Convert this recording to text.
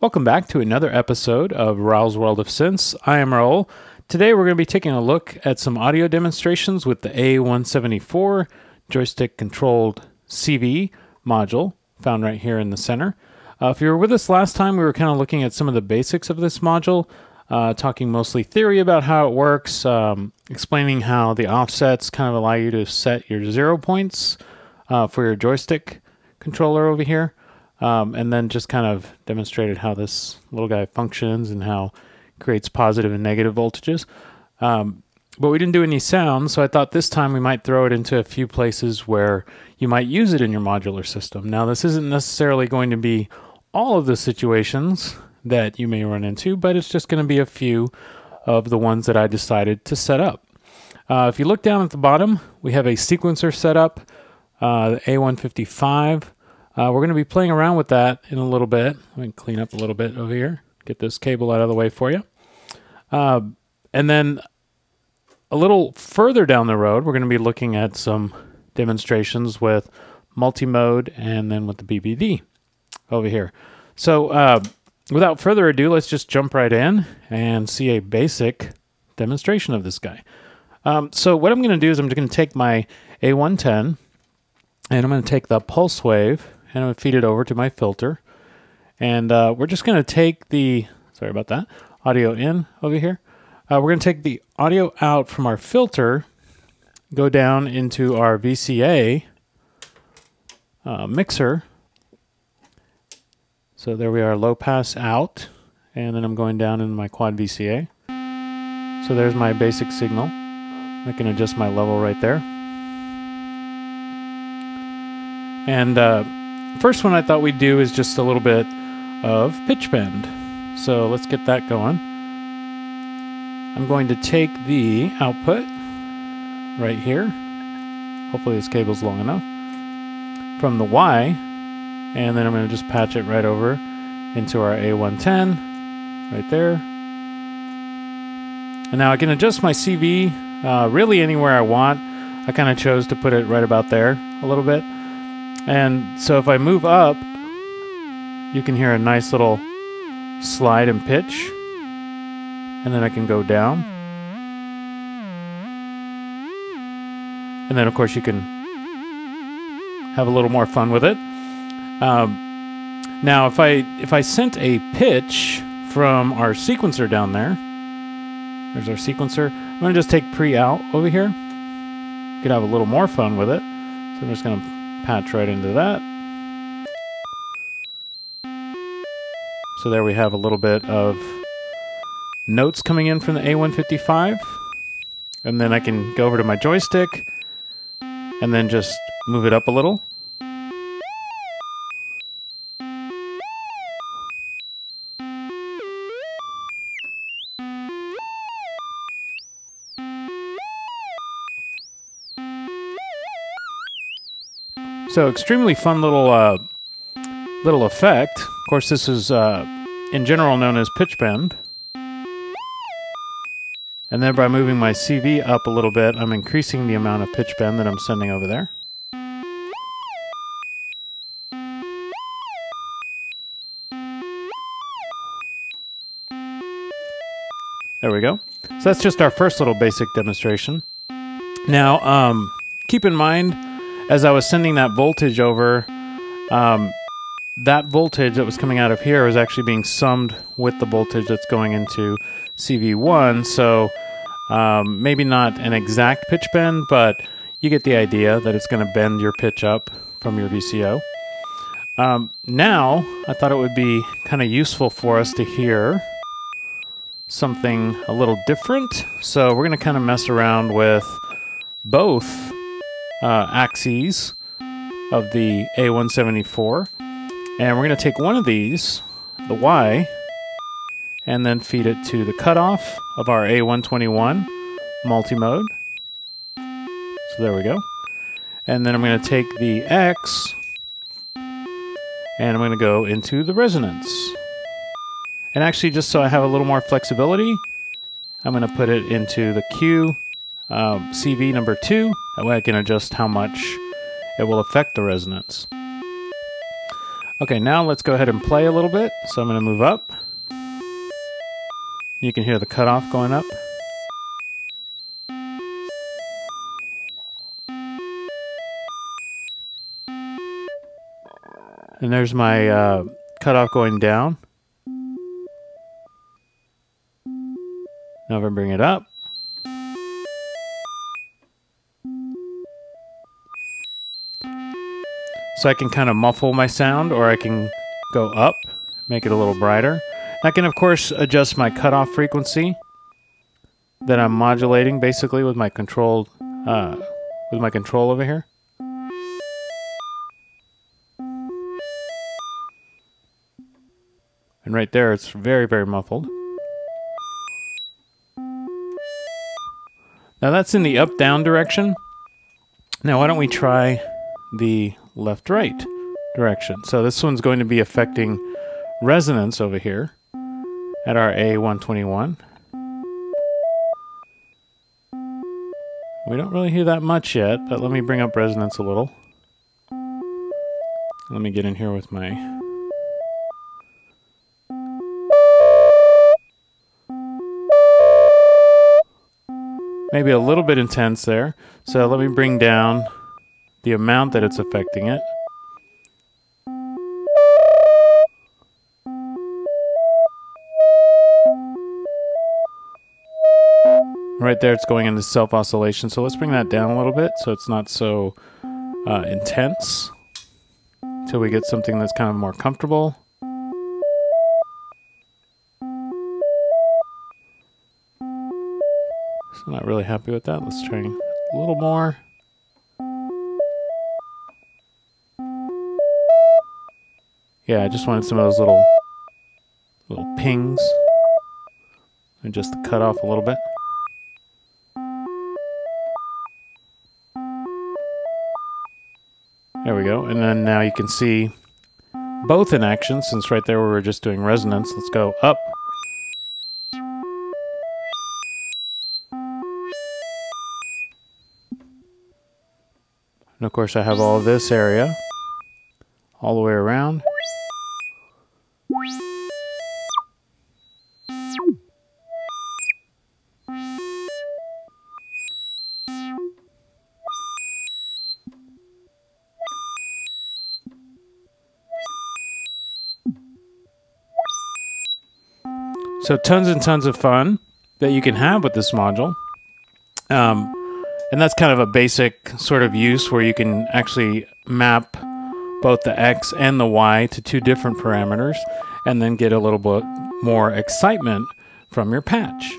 Welcome back to another episode of Raul's World of Synths. I am Raul. Today we're going to be taking a look at some audio demonstrations with the A174 Joystick controlled CV module found right here in the center. If you were with us last time, we were kind of looking at some of the basics of this module, talking mostly theory about how it works, explaining how the offsets kind of allow you to set your 0 points for your joystick controller over here. And then just kind of demonstrated how this little guy functions and how it creates positive and negative voltages. But we didn't do any sound, so I thought this time we might throw it into a few places where you might use it in your modular system. Now, this isn't necessarily going to be all of the situations that you may run into, but it's just going to be a few of the ones that I decided to set up. If you look down at the bottom, we have a sequencer set up, the A155. We're going to be playing around with that in a little bit. Let me clean up a little bit over here. Get this cable out of the way for you. And then a little further down the road, we're going to be looking at some demonstrations with multi-mode and then with the BBD over here. So without further ado, let's just jump right in and see a basic demonstration of this guy. So what I'm going to do is I'm just going to take my A110 and I'm going to take the pulse wave and I'm going to feed it over to my filter. And we're just going to take the, sorry about that, audio in over here. We're going to take the audio out from our filter, go down into our VCA mixer. So there we are, low pass out. And then I'm going down in my quad VCA. So there's my basic signal. I can adjust my level right there. And first one I thought we'd do is just a little bit of pitch bend. So let's get that going. I'm going to take the output right here. Hopefully this cable's long enough. From the Y, and then I'm going to just patch it right over into our A110 right there. And now I can adjust my CV really anywhere I want. I kind of chose to put it right about there a little bit. And so if I move up, you can hear a nice little slide and pitch. And then I can go down. And then of course you can have a little more fun with it. Now if I sent a pitch from our sequencer down there, there's our sequencer. I'm going to just take pre-out over here. You could have a little more fun with it. So I'm just going to patch right into that. So there we have a little bit of notes coming in from the A155. And then I can go over to my joystick and then just move it up a little. So extremely fun little effect. Of course, this is in general known as pitch bend. And then by moving my CV up a little bit, I'm increasing the amount of pitch bend that I'm sending over there. There we go. So that's just our first little basic demonstration. Now, keep in mind, as I was sending that voltage over, that voltage that was coming out of here was actually being summed with the voltage that's going into CV1. So maybe not an exact pitch bend, but you get the idea that it's going to bend your pitch up from your VCO. Now, I thought it would be kind of useful for us to hear something a little different. So we're going to kind of mess around with both axes of the A174, and we're going to take one of these, the Y, and then feed it to the cutoff of our A121 multi-mode. So there we go. And then I'm going to take the X and I'm going to go into the resonance. And actually, just so I have a little more flexibility, I'm going to put it into the Q CV number 2. That way I can adjust how much it will affect the resonance. Okay, now let's go ahead and play a little bit. So I'm going to move up. You can hear the cutoff going up. And there's my cutoff going down. Now if I bring it up. So I can kind of muffle my sound, or I can go up, make it a little brighter. I can, of course, adjust my cutoff frequency that I'm modulating, basically, with my control over here. And right there, it's very, very muffled. Now that's in the up-down direction. Now why don't we try the left-right direction? So this one's going to be affecting resonance over here at our A121. We don't really hear that much yet, but let me bring up resonance a little. Let me get in here with my... Maybe a little bit intense there. So let me bring down the amount that it's affecting it. Right there, it's going into self-oscillation. So let's bring that down a little bit so it's not so intense until we get something that's kind of more comfortable. So I'm not really happy with that. Let's try a little more. Yeah, I just wanted some of those little pings. And just to cut off a little bit. There we go. And then now you can see both in action, since right there we were just doing resonance. Let's go up. And of course I have all of this area all the way around. So tons and tons of fun that you can have with this module. And that's kind of a basic sort of use where you can actually map both the X and the Y to two different parameters and then get a little bit more excitement from your patch.